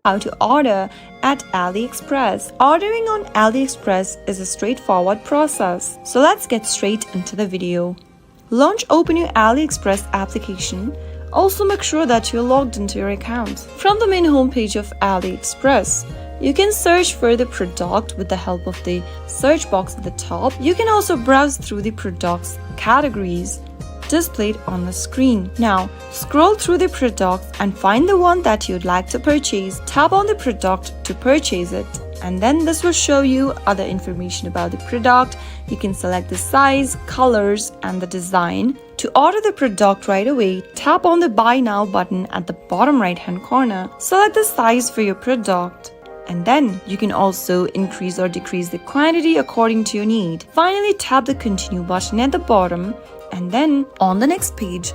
how to order at AliExpress. Ordering on AliExpress is a straightforward process. So let's get straight into the video. Open your AliExpress application. Also make sure that you're logged into your account. From the main homepage of AliExpress, you can search for the product with the help of the search box at the top. You can also browse through the product's categories displayed on the screen. Now, scroll through the products and find the one that you'd like to purchase. Tap on the product to purchase it, and then this will show you other information about the product. You can select the size, colors, and the design. To order the product right away, tap on the Buy Now button at the bottom right-hand corner. Select the size for your product, and then you can also increase or decrease the quantity according to your need. Finally, tap the Continue button at the bottom, and then on the next page,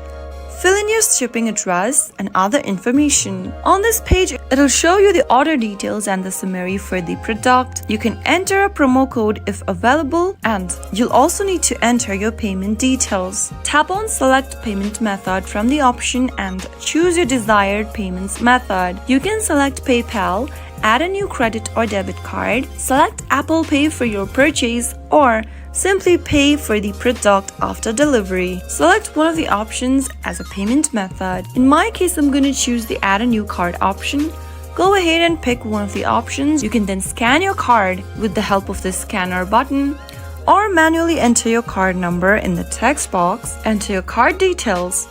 fill in your shipping address and other information. On this page, it'll show you the order details and the summary for the product. You can enter a promo code if available, and you'll also need to enter your payment details. Tap on Select Payment Method from the option and choose your desired payments method. You can select PayPal, add a new credit or debit card, select Apple Pay for your purchase, or simply pay for the product after delivery. Select one of the options as a payment method. In my case, I'm going to choose the Add a New Card option. Go ahead and pick one of the options. You can then scan your card with the help of the scanner button, or manually enter your card number in the text box. Enter your card details,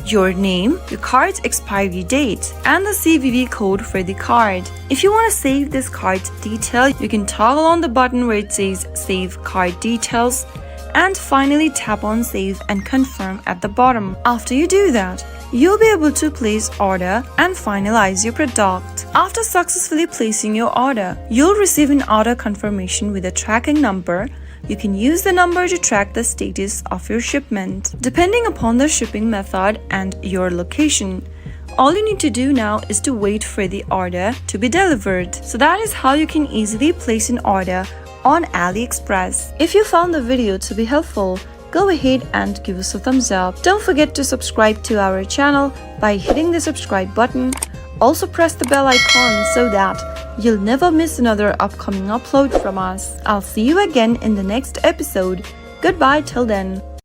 your name, your card's expiry date, and the CVV code for the card. If you want to save this card's detail, you can toggle on the button where it says Save Card Details, and finally tap on Save and Confirm at the bottom. After you do that, you'll be able to place order and finalize your product. After successfully placing your order, you'll receive an order confirmation with a tracking number. You can use the number to track the status of your shipment. Depending upon the shipping method and your location, all you need to do now is to wait for the order to be delivered. So that is how you can easily place an order on AliExpress. If you found the video to be helpful, go ahead and give us a thumbs up. Don't forget to subscribe to our channel by hitting the subscribe button. Also press the bell icon so that you'll never miss another upcoming upload from us. I'll see you again in the next episode. Goodbye till then.